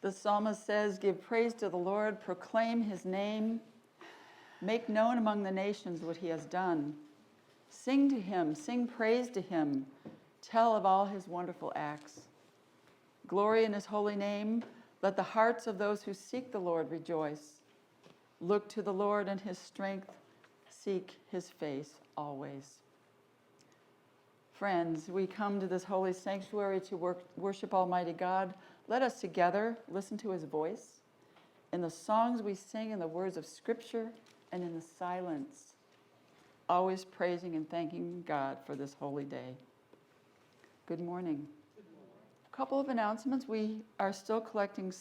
The psalmist says, "Give praise to the Lord, proclaim his name, make known among the nations what he has done. Sing to him, sing praise to him, tell of all his wonderful acts. Glory in his holy name, let the hearts of those who seek the Lord rejoice. Look to the Lord and his strength, seek his face always." Friends, we come to this holy sanctuary to worship Almighty God. Let us together listen to his voice in the songs we sing, in the words of Scripture, and in the silence, always praising and thanking God for this holy day. Good morning. A couple of announcements. We are still collecting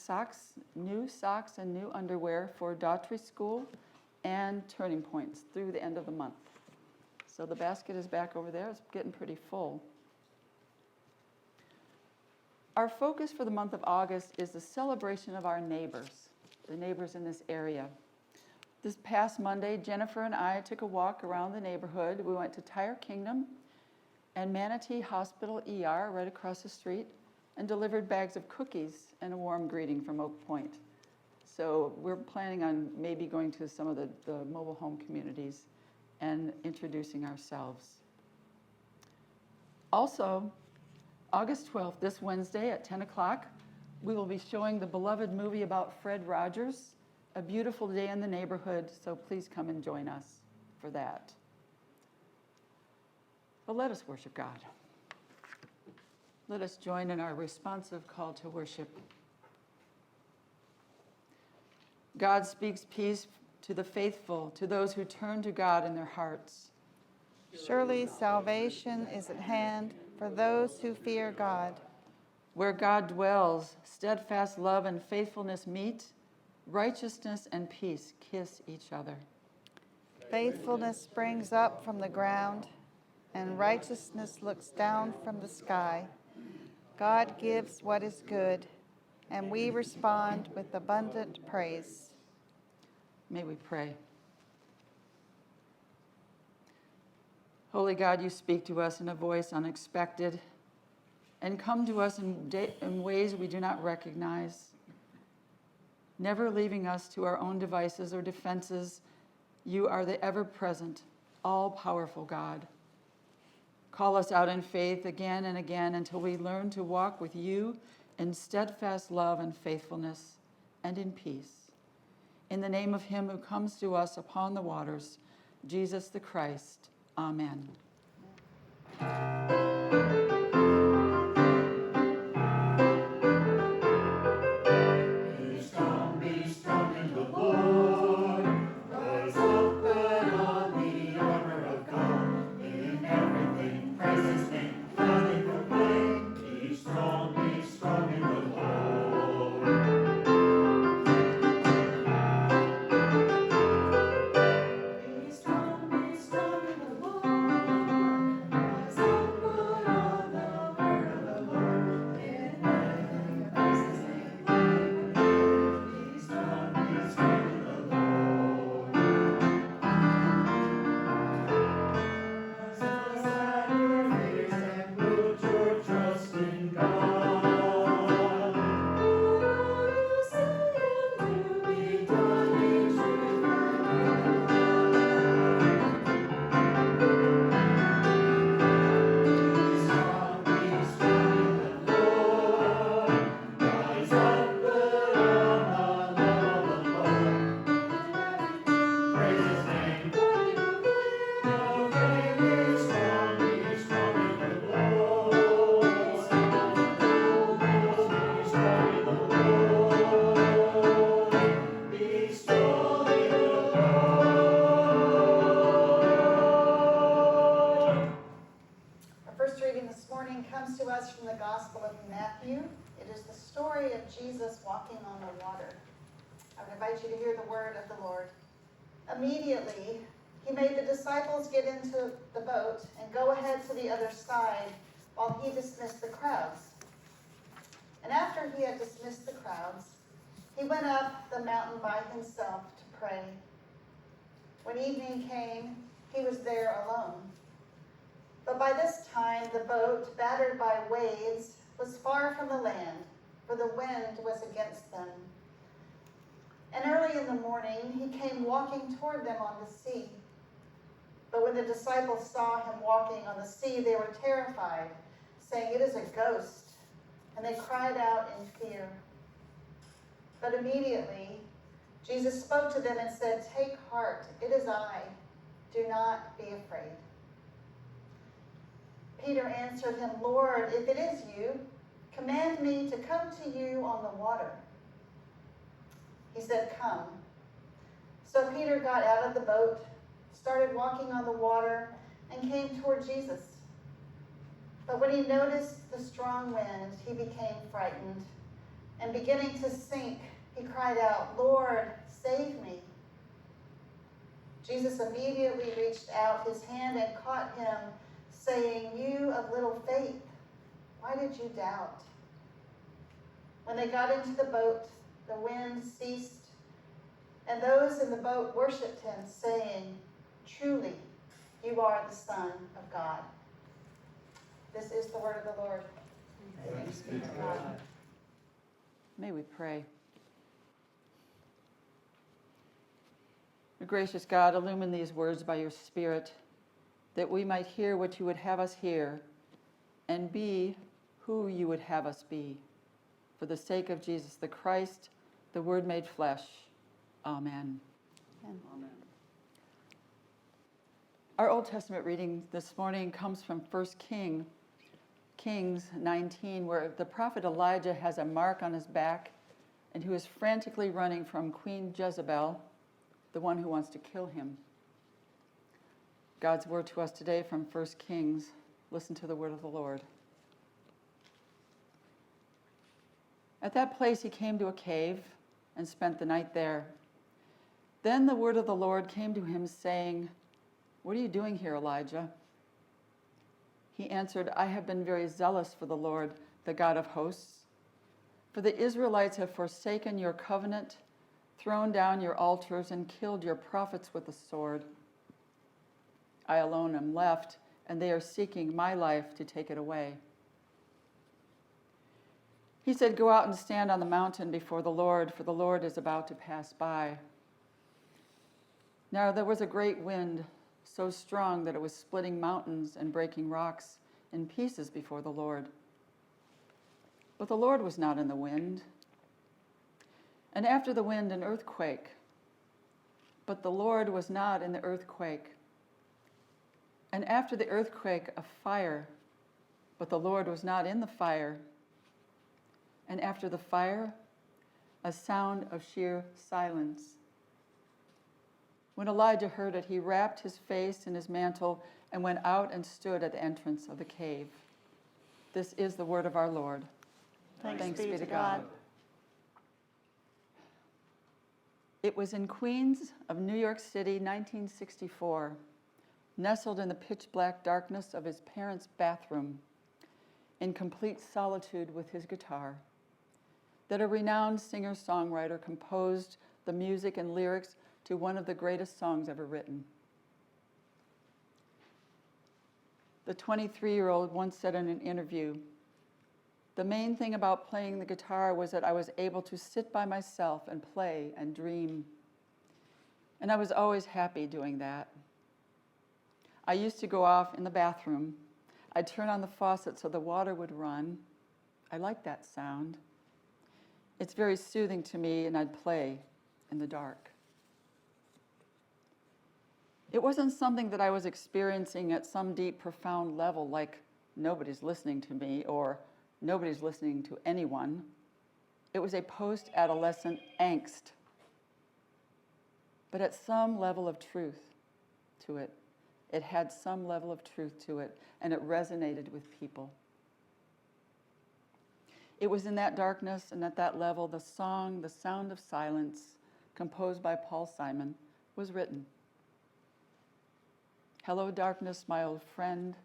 new socks and new underwear for Daughtry School and Turning Points through the end of the month. So the basket is back over there. It's getting pretty full. Our focus for the month of August is the celebration of our neighbors, the neighbors in this area. This past Monday, Jennifer and I took a walk around the neighborhood. We went to Tire Kingdom and Manatee Hospital ER right across the street and delivered bags of cookies and a warm greeting from Oak Pointe. So we're planning on maybe going to some of the mobile home communities and introducing ourselves. Also, August 12th, this Wednesday at 10 o'clock, we will be showing the beloved movie about Fred Rogers, A Beautiful Day in the Neighborhood, so please come and join us for that. But let us worship God. Let us join in our responsive call to worship. God speaks peace to the faithful, to those who turn to God in their hearts. Surely salvation is at hand for those who fear God. Where God dwells, steadfast love and faithfulness meet, righteousness and peace kiss each other. Faithfulness springs up from the ground, and righteousness looks down from the sky. God gives what is good, and we respond with abundant praise. May we pray. Holy God, you speak to us in a voice unexpected and come to us in ways we do not recognize. Never leaving us to our own devices or defenses, you are the ever-present, all-powerful God. Call us out in faith again and again until we learn to walk with you in steadfast love and faithfulness and in peace. In the name of him who comes to us upon the waters, Jesus the Christ. Amen. Comes to us from the Gospel of Matthew. It is the story of Jesus walking on the water. I would invite you to hear the word of the Lord. Immediately, he made the disciples get into the boat and go ahead to the other side while he dismissed the crowds. And after he had dismissed the crowds, he went up the mountain by himself to pray. When evening came, he was there alone. But by this time, the boat, battered by waves, was far from the land, for the wind was against them. And early in the morning he came walking toward them on the sea. But when the disciples saw him walking on the sea, they were terrified, saying, "It is a ghost." And they cried out in fear. But immediately Jesus spoke to them and said, "Take heart, it is I. Do not be afraid." Peter answered him, "Lord, if it is you, command me to come to you on the water." He said, "Come." So Peter got out of the boat, started walking on the water, and came toward Jesus. But when he noticed the strong wind, he became frightened, and beginning to sink, he cried out, "Lord, save me." Jesus immediately reached out his hand and caught him, saying, "You of little faith, why did you doubt?" When they got into the boat, the wind ceased, and those in the boat worshipped him, saying, "Truly, you are the Son of God." This is the word of the Lord. Thanks be to God. May we pray. Gracious God, illumine these words by your Spirit, that we might hear what you would have us hear and be who you would have us be. For the sake of Jesus the Christ, the Word made flesh. Amen. Amen. Our Old Testament reading this morning comes from 1 Kings 19, where the prophet Elijah has a mark on his back and who is frantically running from Queen Jezebel, the one who wants to kill him. God's word to us today from 1 Kings. Listen to the word of the Lord. At that place he came to a cave and spent the night there. Then the word of the Lord came to him, saying, "What are you doing here, Elijah?" He answered, "I have been very zealous for the Lord, the God of hosts. For the Israelites have forsaken your covenant, thrown down your altars, and killed your prophets with the sword. I alone am left, and they are seeking my life to take it away." He said, "Go out and stand on the mountain before the Lord, for the Lord is about to pass by." Now there was a great wind, so strong that it was splitting mountains and breaking rocks in pieces before the Lord. But the Lord was not in the wind. And after the wind, an earthquake. But the Lord was not in the earthquake. And after the earthquake, a fire. But the Lord was not in the fire. And after the fire, a sound of sheer silence. When Elijah heard it, he wrapped his face in his mantle and went out and stood at the entrance of the cave. This is the word of our Lord. Thanks be to God. It was in Queens of New York City, 1964, nestled in the pitch-black darkness of his parents' bathroom, in complete solitude with his guitar, that a renowned singer-songwriter composed the music and lyrics to one of the greatest songs ever written. The 23-year-old once said in an interview, "The main thing about playing the guitar was that I was able to sit by myself and play and dream. And I was always happy doing that. I used to go off in the bathroom. I'd turn on the faucet so the water would run. I liked that sound. It's very soothing to me, and I'd play in the dark." It wasn't something that I was experiencing at some deep, profound level, like nobody's listening to me or nobody's listening to anyone. It was a post-adolescent angst, but at some level of truth to it. It had some level of truth to it, and it resonated with people. It was in that darkness and at that level the song, The Sound of Silence, composed by Paul Simon, was written. "Hello, darkness, my old friend.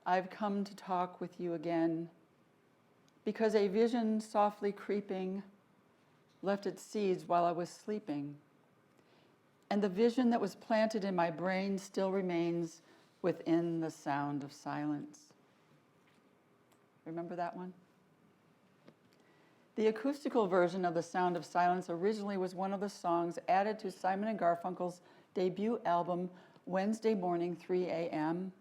I've come to talk with you again, because a vision softly creeping left its seeds while I was sleeping. And the vision that was planted in my brain still remains within the sound of silence." Remember that one? The acoustical version of The Sound of Silence originally was one of the songs added to Simon & Garfunkel's debut album, Wednesday Morning, 3 a.m.,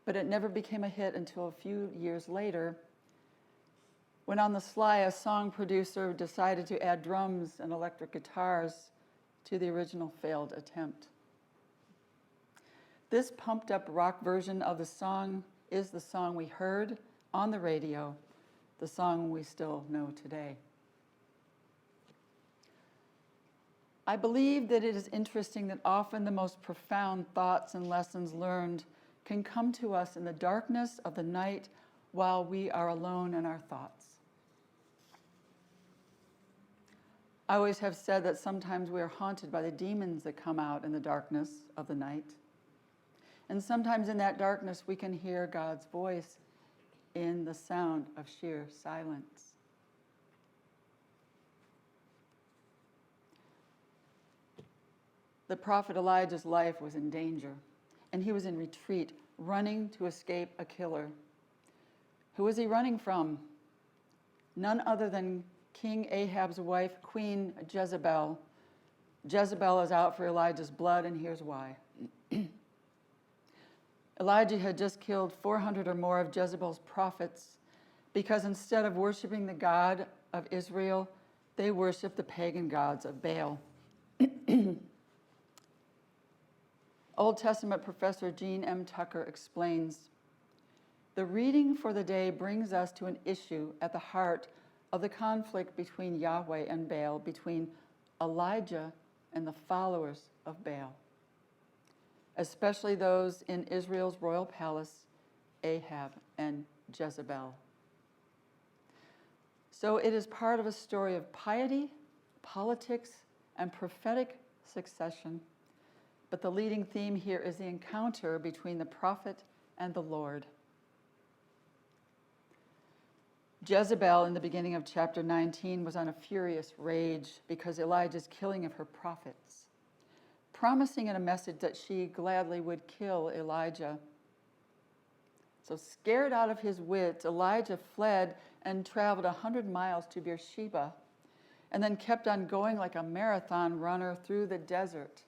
but it never became a hit until a few years later, when on the sly, a song producer decided to add drums and electric guitars to the original failed attempt. This pumped-up rock version of the song is the song we heard on the radio, the song we still know today. I believe that it is interesting that often the most profound thoughts and lessons learned can come to us in the darkness of the night while we are alone in our thoughts. I always have said that sometimes we are haunted by the demons that come out in the darkness of the night. And sometimes in that darkness we can hear God's voice in the sound of sheer silence. The prophet Elijah's life was in danger, and he was in retreat, running to escape a killer. Who was he running from? None other than King Ahab's wife, Queen Jezebel. Jezebel is out for Elijah's blood, and here's why. Elijah had just killed 400 or more of Jezebel's prophets because instead of worshiping the God of Israel, they worshiped the pagan gods of Baal. Old Testament professor Gene M. Tucker explains, the reading for the day brings us to an issue at the heart of the conflict between Yahweh and Baal, between Elijah and the followers of Baal, especially those in Israel's royal palace, Ahab and Jezebel. So it is part of a story of piety, politics, and prophetic succession. But the leading theme here is the encounter between the prophet and the Lord. Jezebel, in the beginning of chapter 19, was on a furious rage because Elijah's killing of her prophets, promising in a message that she gladly would kill Elijah. So scared out of his wits, Elijah fled and traveled 100 miles to Beersheba, and then kept on going like a marathon runner through the desert.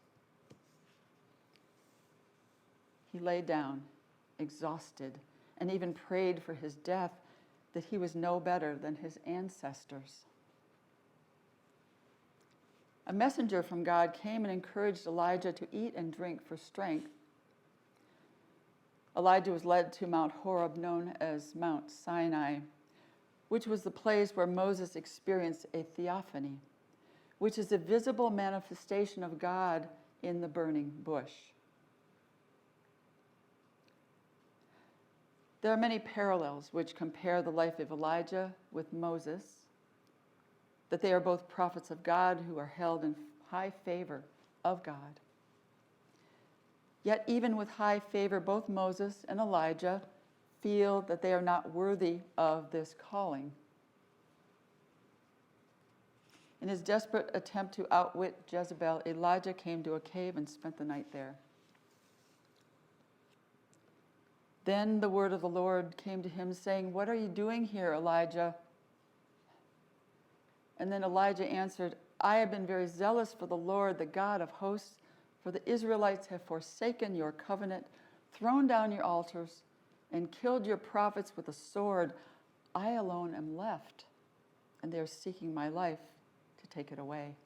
He lay down, exhausted, and even prayed for his death, that he was no better than his ancestors. A messenger from God came and encouraged Elijah to eat and drink for strength. Elijah was led to Mount Horeb, known as Mount Sinai, which was the place where Moses experienced a theophany, which is a visible manifestation of God in the burning bush. There are many parallels which compare the life of Elijah with Moses, that they are both prophets of God who are held in high favor of God. Yet even with high favor, both Moses and Elijah feel that they are not worthy of this calling. In his desperate attempt to outwit Jezebel, Elijah came to a cave and spent the night there. Then the word of the Lord came to him, saying, "What are you doing here, Elijah?" And then Elijah answered, "I have been very zealous for the Lord, the God of hosts, for the Israelites have forsaken your covenant, thrown down your altars, and killed your prophets with a sword. I alone am left, and they are seeking my life to take it away."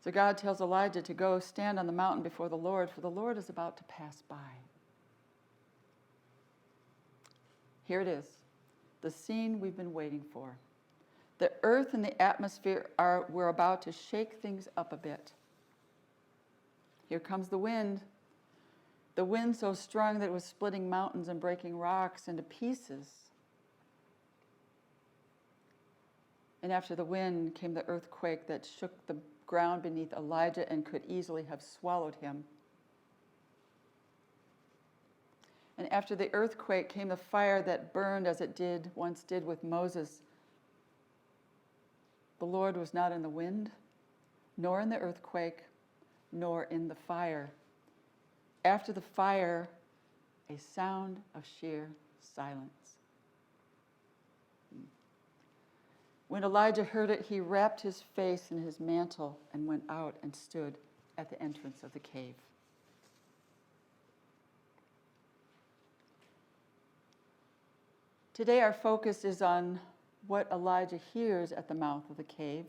So God tells Elijah to go stand on the mountain before the Lord, for the Lord is about to pass by. Here it is, the scene we've been waiting for. The earth and the atmosphere we're about to shake things up a bit. Here comes the wind so strong that it was splitting mountains and breaking rocks into pieces. And after the wind came the earthquake that shook the ground beneath Elijah and could easily have swallowed him. And after the earthquake came the fire that burned as it once did with Moses. The Lord was not in the wind, nor in the earthquake, nor in the fire. After the fire, a sound of sheer silence. When Elijah heard it, he wrapped his face in his mantle and went out and stood at the entrance of the cave. Today our focus is on what Elijah hears at the mouth of the cave,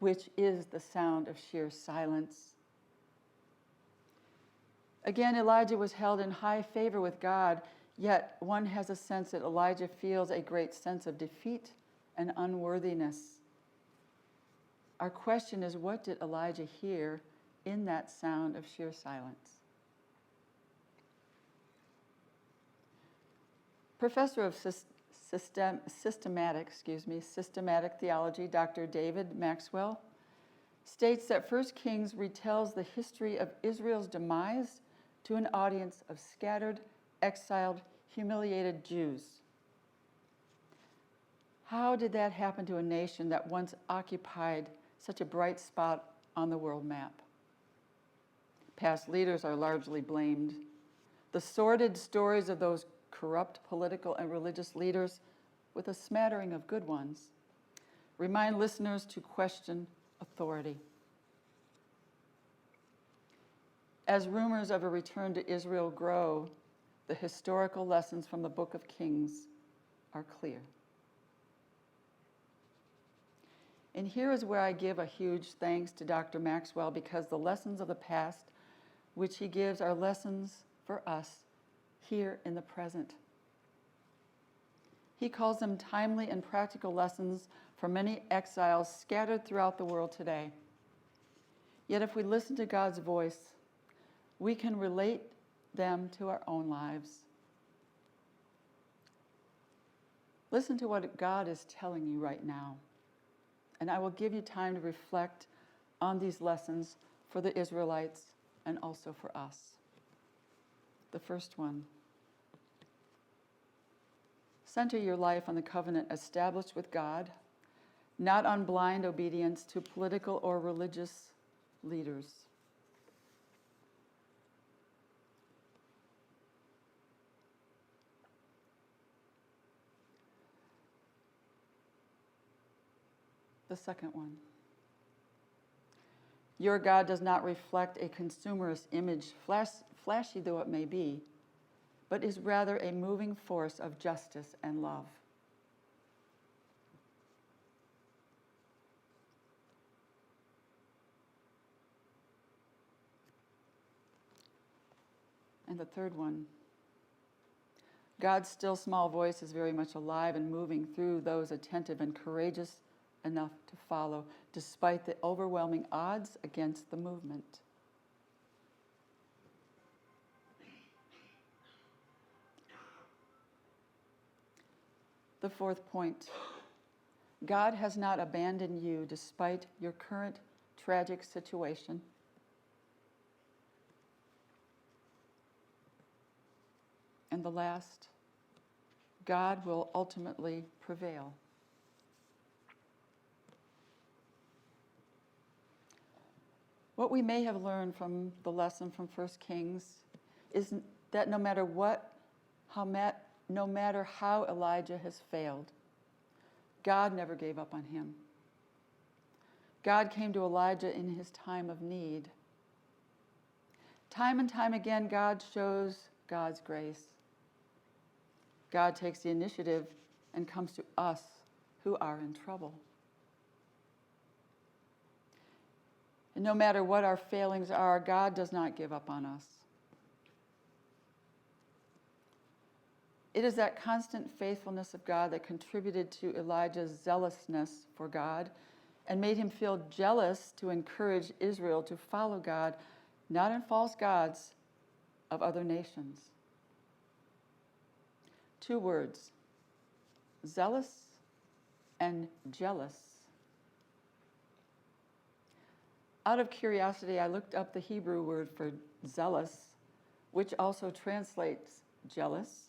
which is the sound of sheer silence. Again, Elijah was held in high favor with God, yet one has a sense that Elijah feels a great sense of defeat and unworthiness. Our question is, what did Elijah hear in that sound of sheer silence? Professor of systematic theology, Dr. David Maxwell, states that 1 Kings retells the history of Israel's demise to an audience of scattered, exiled, humiliated Jews. How did that happen to a nation that once occupied such a bright spot on the world map? Past leaders are largely blamed. The sordid stories of those corrupt political and religious leaders, with a smattering of good ones, remind listeners to question authority. As rumors of a return to Israel grow, the historical lessons from the Book of Kings are clear. And here is where I give a huge thanks to Dr. Maxwell, because the lessons of the past, which he gives, are lessons for us here in the present. He calls them timely and practical lessons for many exiles scattered throughout the world today. Yet if we listen to God's voice, we can relate them to our own lives. Listen to what God is telling you right now, and I will give you time to reflect on these lessons for the Israelites and also for us. The first one: center your life on the covenant established with God, not on blind obedience to political or religious leaders. The second one: your God does not reflect a consumerist image, flashy though it may be, but is rather a moving force of justice and love. And the third one: God's still small voice is very much alive and moving through those attentive and courageous enough to follow, despite the overwhelming odds against the movement. The fourth point: God has not abandoned you despite your current tragic situation. And the last: God will ultimately prevail. What we may have learned from the lesson from 1 Kings is that no matter how Elijah has failed, God never gave up on him. God came to Elijah in his time of need. Time and time again, God shows God's grace. God takes the initiative and comes to us who are in trouble. And no matter what our failings are, God does not give up on us. It is that constant faithfulness of God that contributed to Elijah's zealousness for God and made him feel jealous to encourage Israel to follow God, not in false gods of other nations. 2 words: zealous and jealous. Out of curiosity, I looked up the Hebrew word for zealous, which also translates jealous.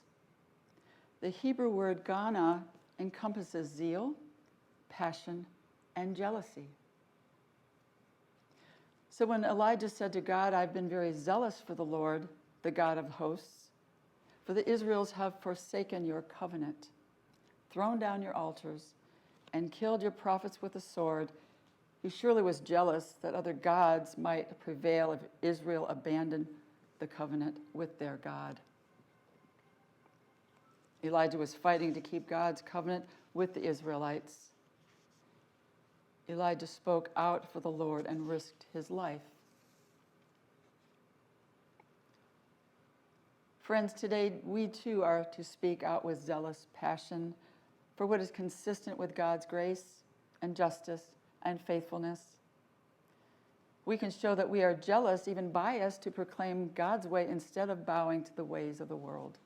The Hebrew word gana encompasses zeal, passion, and jealousy. So when Elijah said to God, "I've been very zealous for the Lord, the God of hosts, for the Israels have forsaken your covenant, thrown down your altars, and killed your prophets with the sword. He surely was jealous that other gods might prevail if Israel abandoned the covenant with their God. Elijah was fighting to keep God's covenant with the Israelites. Elijah spoke out for the Lord and risked his life. Friends, today we too are to speak out with zealous passion for what is consistent with God's grace and justice and faithfulness. We can show that we are jealous, even biased, to proclaim God's way instead of bowing to the ways of the world.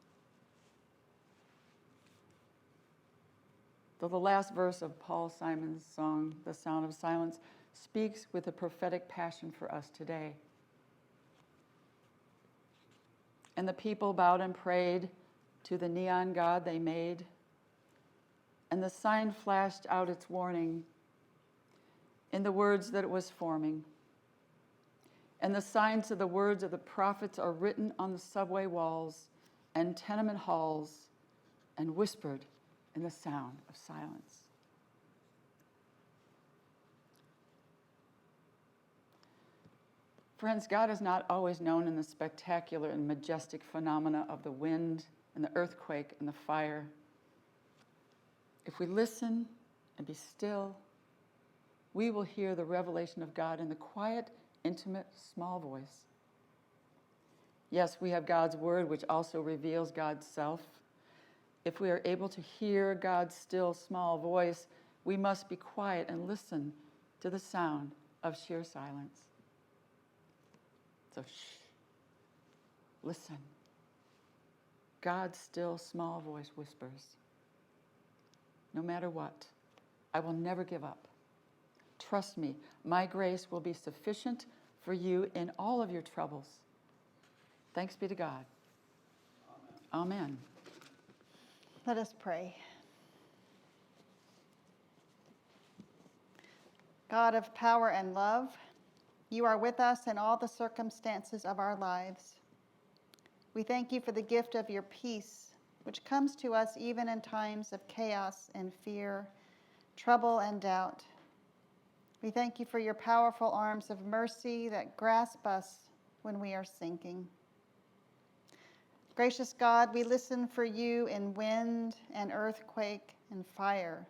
Though the last verse of Paul Simon's song, The Sound of Silence, speaks with a prophetic passion for us today. And the people bowed and prayed to the neon god they made, and the sign flashed out its warning in the words that it was forming. And the signs of the words of the prophets are written on the subway walls and tenement halls and whispered in the sound of silence. Friends, God is not always known in the spectacular and majestic phenomena of the wind and the earthquake and the fire. If we listen and be still, we will hear the revelation of God in the quiet, intimate, small voice. Yes, we have God's word, which also reveals God's self. If we are able to hear God's still, small voice, we must be quiet and listen to the sound of sheer silence. So shh, listen. God's still, small voice whispers, no matter what, I will never give up. Trust me, my grace will be sufficient for you in all of your troubles. Thanks be to God. Amen. Amen. Let us pray. God of power and love, you are with us in all the circumstances of our lives. We thank you for the gift of your peace, which comes to us even in times of chaos and fear, trouble and doubt. We thank you for your powerful arms of mercy that grasp us when we are sinking. Gracious God, we listen for you in wind and earthquake and fire.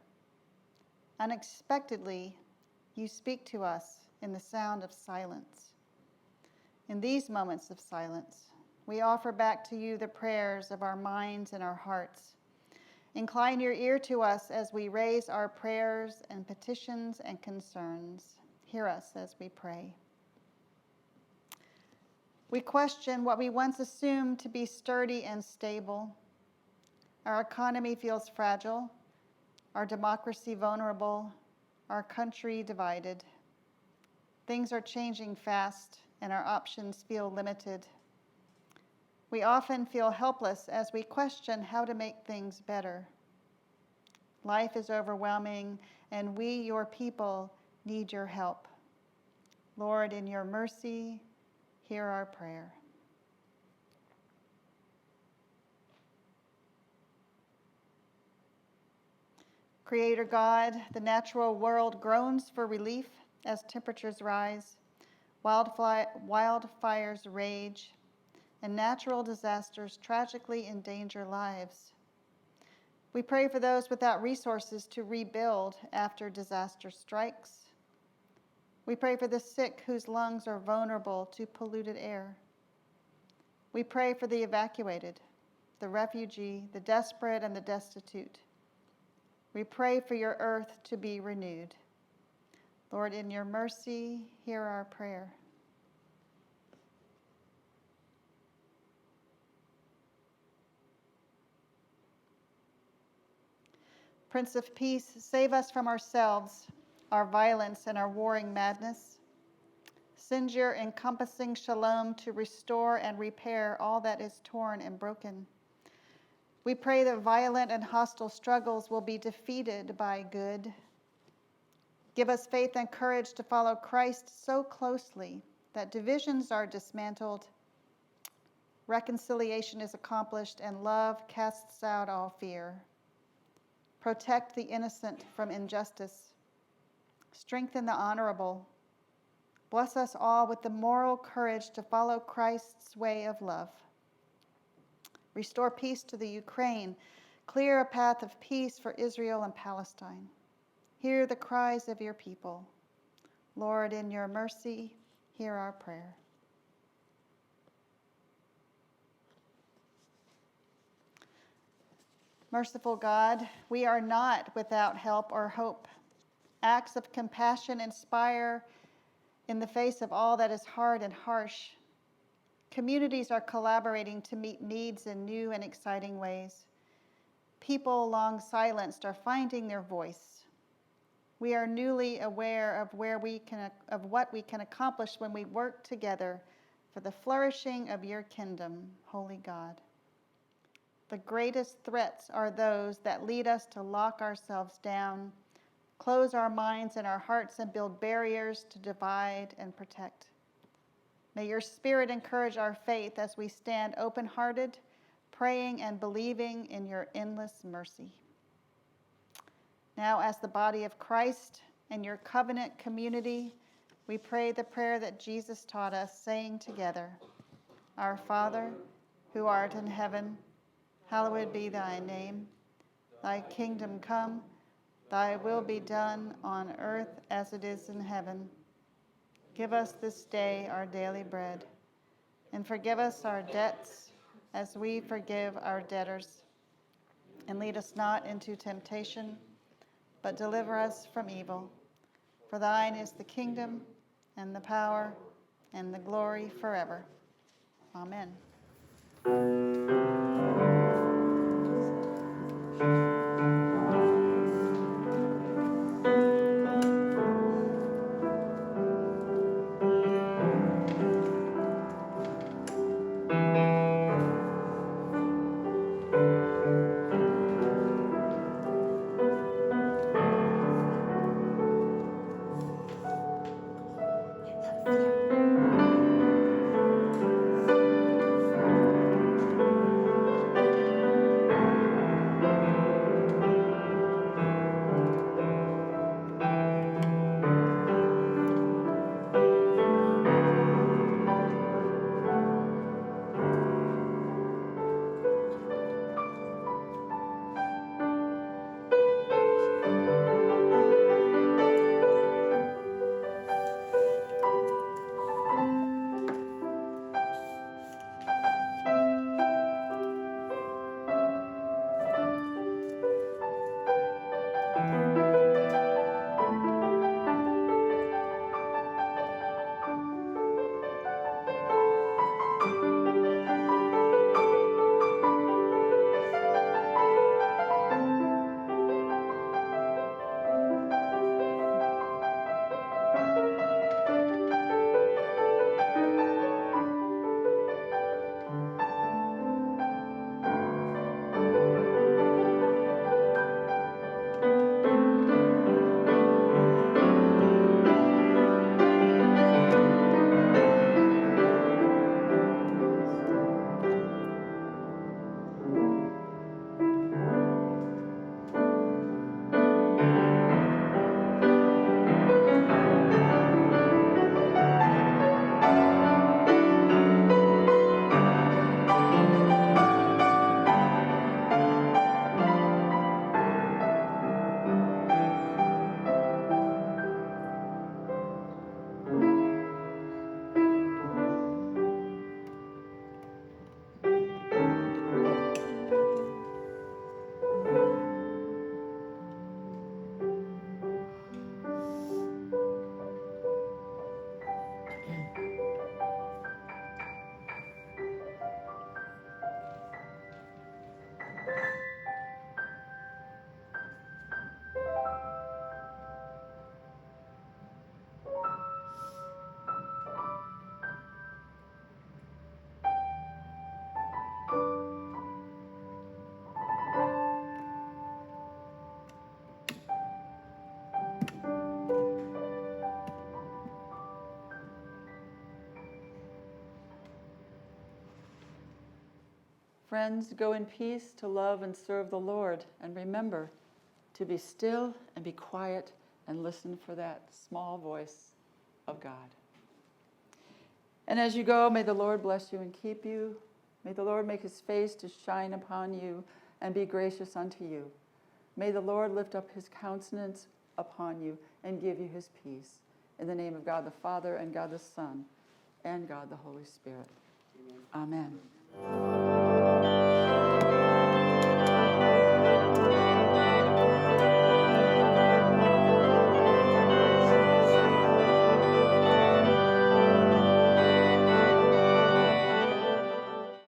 Unexpectedly, you speak to us in the sound of silence. In these moments of silence, we offer back to you the prayers of our minds and our hearts. Incline your ear to us as we raise our prayers and petitions and concerns. Hear us as we pray. We question what we once assumed to be sturdy and stable. Our economy feels fragile, our democracy vulnerable, our country divided. Things are changing fast, and our options feel limited. We often feel helpless as we question how to make things better. Life is overwhelming, and we, your people, need your help. Lord, in your mercy, hear our prayer. Creator God, the natural world groans for relief as temperatures rise, wildfires rage, and natural disasters tragically endanger lives. We pray for those without resources to rebuild after disaster strikes. We pray for the sick whose lungs are vulnerable to polluted air. We pray for the evacuated, the refugee, the desperate, and the destitute. We pray for your earth to be renewed. Lord, in your mercy, hear our prayer. Prince of Peace, save us from ourselves, our violence, and our warring madness. Send your encompassing shalom to restore and repair all that is torn and broken. We pray that violent and hostile struggles will be defeated by good. Give us faith and courage to follow Christ so closely that divisions are dismantled, reconciliation is accomplished, and love casts out all fear. Protect the innocent from injustice. Strengthen the honorable. Bless us all with the moral courage to follow Christ's way of love. Restore peace to the Ukraine. Clear a path of peace for Israel and Palestine. Hear the cries of your people. Lord, in your mercy, hear our prayer. Merciful God, we are not without help or hope. Acts of compassion inspire in the face of all that is hard and harsh. Communities are collaborating to meet needs in new and exciting ways. People long silenced are finding their voice. We are newly aware of what we can accomplish when we work together for the flourishing of your kingdom, holy God. The greatest threats are those that lead us to lock ourselves down, close our minds and our hearts, and build barriers to divide and protect. May your Spirit encourage our faith as we stand open-hearted, praying and believing in your endless mercy. Now, as the body of Christ and your covenant community, we pray the prayer that Jesus taught us, saying together, Our Father, who art in heaven, hallowed be thy name. Thy kingdom come, thy will be done on earth as it is in heaven. Give us this day our daily bread, and forgive us our debts as we forgive our debtors. And lead us not into temptation, but deliver us from evil. For thine is the kingdom, and the power, and the glory forever. Amen. Friends, go in peace to love and serve the Lord. And remember, to be still and be quiet and listen for that small voice of God. And as you go, may the Lord bless you and keep you. May the Lord make his face to shine upon you and be gracious unto you. May the Lord lift up his countenance upon you and give you his peace. In the name of God the Father, and God the Son, and God the Holy Spirit. Amen.